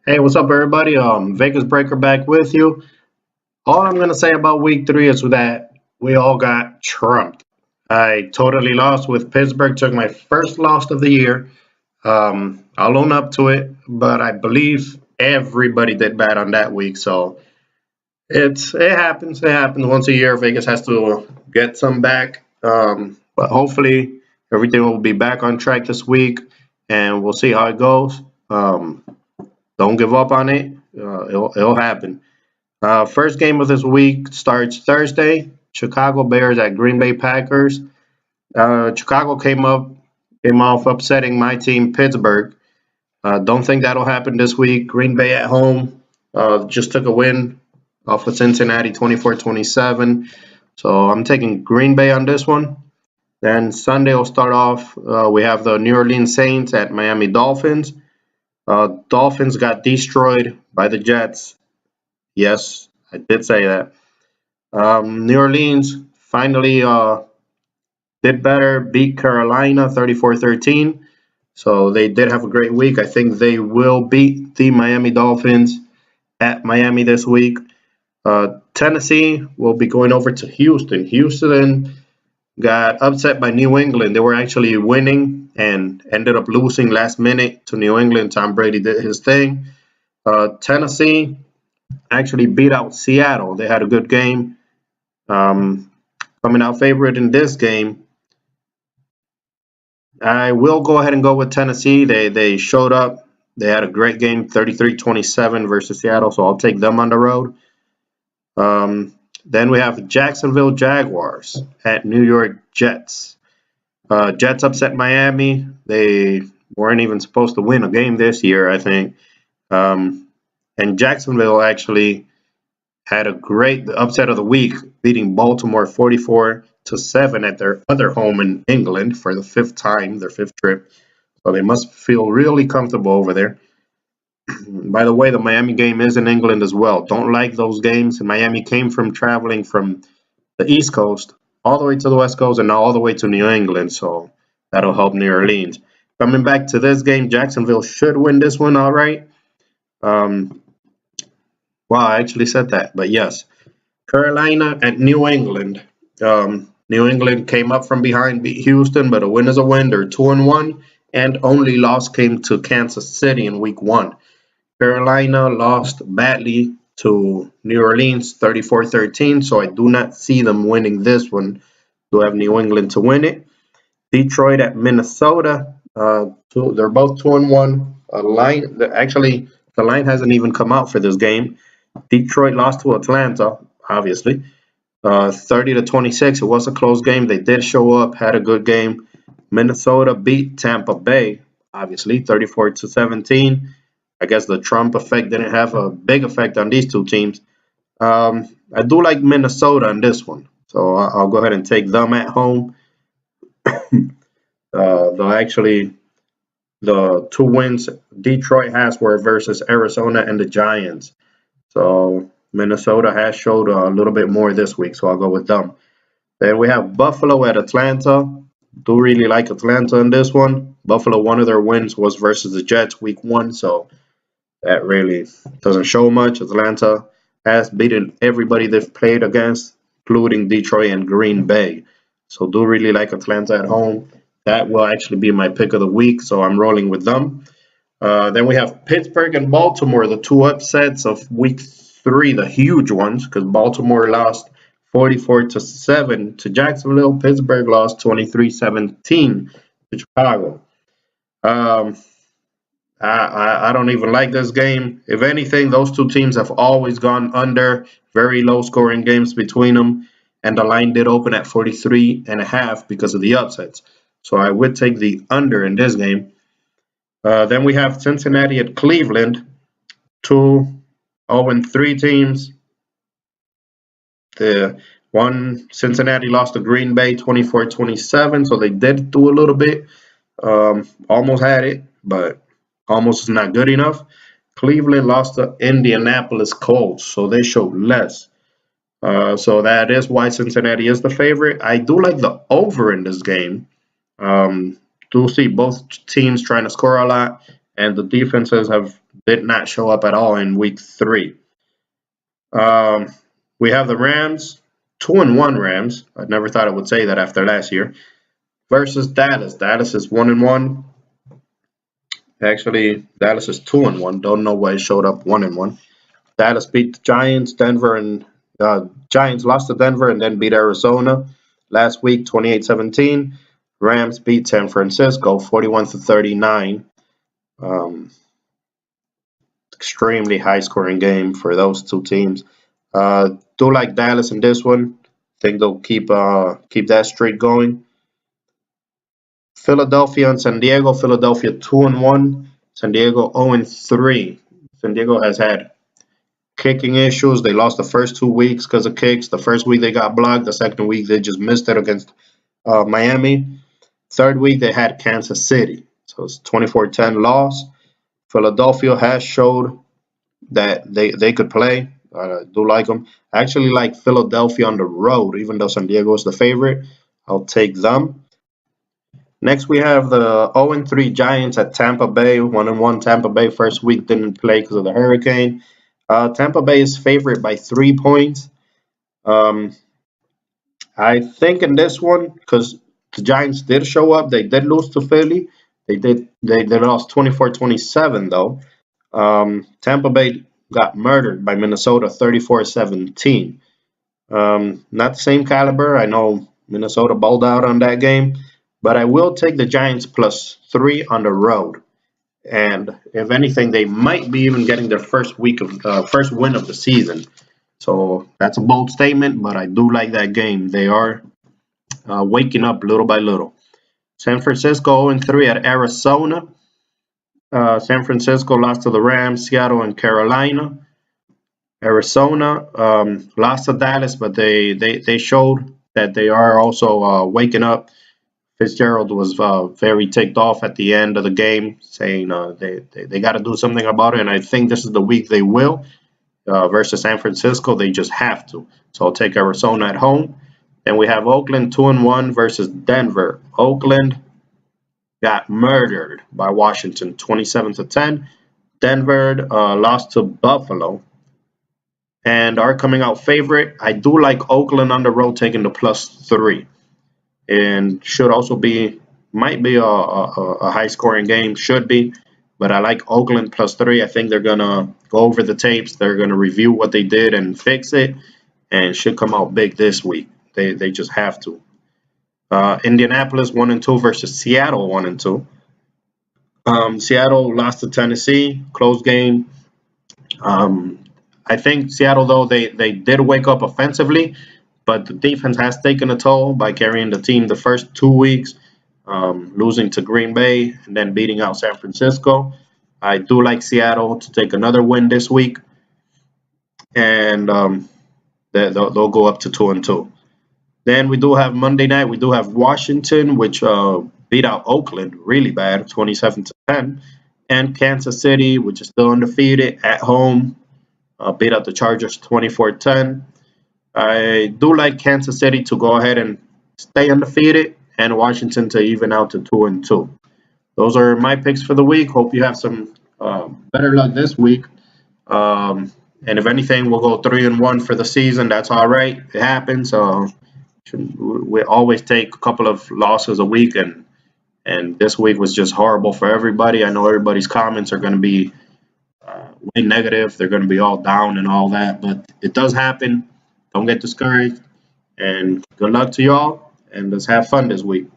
Hey, what's up, everybody? Vegas Breaker back with you. All I'm gonna say about Week 3 is that we all got trumped. I totally lost with Pittsburgh. Took my first loss of the year. I'll own up to it, but I believe everybody did bad on that week. So it happens. It happens once a year. Vegas has to get some back. But hopefully everything will be back on track this week, and we'll see how it goes. Um, don't give up on it. It'll happen. First game of this week starts Thursday. Chicago Bears at Green Bay Packers. Chicago came off upsetting my team Pittsburgh. Don't think that'll happen this week. Green Bay at home just took a win off of Cincinnati 24-27. So I'm taking Green Bay on this one. Then Sunday will start off. We have the New Orleans Saints at Miami Dolphins. Dolphins got destroyed by the Jets. Yes, I did say that. New Orleans finally did better, beat Carolina 34-13. So they did have a great week. I think they will beat the Miami Dolphins at Miami this week. Tennessee will be going over to Houston. Houston got upset by New England. They were actually winning and ended up losing last minute to New England. Tom Brady did his thing. Tennessee actually beat out Seattle. They had a good game. Coming out favorite in this game, I will go ahead and go with Tennessee. They showed up. They had a great game, 33-27 versus Seattle, so I'll take them on the road. Then we have Jacksonville Jaguars at New York Jets. Jets upset Miami. They weren't even supposed to win a game this year, I think. And Jacksonville actually had a great upset of the week, beating Baltimore 44-7 at their other home in England for the fifth time, their fifth trip. So they must feel really comfortable over there. By the way, the Miami game is in England as well. Don't like those games. And Miami came from traveling from the East Coast all the way to the West Coast and now all the way to New England. So that'll help New Orleans. Coming back to this game, Jacksonville should win this one all right. Well, I actually said that, but yes. Carolina at New England. New England came up from behind, beat Houston, but a win is a win. They're 2-1, and only loss came to Kansas City in Week 1. Carolina lost badly to New Orleans 34-13, so I do not see them winning this one. Do have New England to win it. Detroit at Minnesota. They're both 2-1. The line hasn't even come out for this game. Detroit lost to Atlanta, obviously. 30-26. It was a close game. They did show up, had a good game. Minnesota beat Tampa Bay, obviously, 34-17. I guess the Trump effect didn't have a big effect on these two teams. I do like Minnesota in this one, so I'll go ahead and take them at home. The two wins Detroit has were versus Arizona and the Giants. So Minnesota has showed a little bit more this week, so I'll go with them. Then we have Buffalo at Atlanta. Do really like Atlanta in this one. Buffalo, one of their wins was versus the Jets Week 1, so that really doesn't show much. Atlanta has beaten everybody they've played against, including Detroit and Green Bay. So do really like Atlanta at home. That will actually be my pick of the week, so I'm rolling with them. Then we have Pittsburgh and Baltimore, the two upsets of Week 3, the huge ones, because Baltimore lost 44-7 to Jacksonville. Pittsburgh lost 23-17 to Chicago. I don't even like this game. If anything, those two teams have always gone under. Very low scoring games between them, and the line did open at 43.5 because of the upsets. So I would take the under in this game. Then we have Cincinnati at Cleveland, 2-0-3 teams. The one Cincinnati lost to Green Bay 24-27, so they did do a little bit. Almost had it, but almost is not good enough. Cleveland lost to Indianapolis Colts, so they showed less. So that is why Cincinnati is the favorite. I do like the over in this game. Do see both teams trying to score a lot, and the defenses have did not show up at all in week 3. We have the Rams, 2-1 Rams. I never thought I would say that after last year. Versus Dallas. Dallas is 1-1. Actually, Dallas is 2-1. Don't know why it showed up 1-1. Dallas beat the Giants. Giants lost to Denver and then beat Arizona last week, 28-17. Rams beat San Francisco, 41-39. Extremely high-scoring game for those two teams. Do like Dallas in this one. Think they'll keep that streak going. Philadelphia and San Diego. Philadelphia 2-1. San Diego 0-3. San Diego has had kicking issues. They lost the first 2 weeks because of kicks. The first week they got blocked. The second week they just missed it against Miami. Third week they had Kansas City. So it's 24-10 loss. Philadelphia has showed that they could play. I do like them. I actually like Philadelphia on the road, even though San Diego is the favorite. I'll take them. Next, we have the 0-3 Giants at Tampa Bay. 1-1 Tampa Bay. First week didn't play because of the hurricane. Tampa Bay is favored by 3 points. I think in this one, because the Giants did show up, they did lose to Philly. They lost 24-27 though. Tampa Bay got murdered by Minnesota 34-17. Not the same caliber. I know Minnesota balled out on that game, but I will take the Giants +3 on the road. And if anything, they might be even getting their first win of the season. So that's a bold statement, but I do like that game. They are waking up little by little. San Francisco 0-3 at Arizona. San Francisco lost to the Rams, Seattle, and Carolina. Arizona lost to Dallas, but they showed that they are also waking up. Fitzgerald was very ticked off at the end of the game, saying they got to do something about it, and I think this is the week they will. Versus San Francisco, they just have to. So I'll take Arizona at home. And we have Oakland 2-1 versus Denver. Oakland got murdered by Washington 27-10. Denver lost to Buffalo and are coming out favorite. I do like Oakland on the road taking the +3. And should also might be a high scoring game, should be. But I like Oakland +3. I think they're going to go over the tapes. They're going to review what they did and fix it. And should come out big this week. They just have to. Indianapolis 1-2 versus Seattle 1-2. Seattle lost to Tennessee. Close game. I think Seattle, though, they did wake up offensively. But the defense has taken a toll by carrying the team the first 2 weeks. Losing to Green Bay and then beating out San Francisco. I do like Seattle to take another win this week, and they'll go up to 2-2. Then we do have Monday night. We do have Washington, which beat out Oakland really bad, 27-10, and Kansas City, which is still undefeated at home, beat out the Chargers 24-10. I do like Kansas City to go ahead and stay undefeated, and Washington to even out to 2-2. Those are my picks for the week. Hope you have some better luck this week. And if anything, we'll go 3-1 for the season. That's all right. It happens. We always take a couple of losses a week, and this week was just horrible for everybody. I know everybody's comments are going to be way negative. They're going to be all down and all that, but it does happen. Don't get discouraged. And good luck to y'all. And let's have fun this week.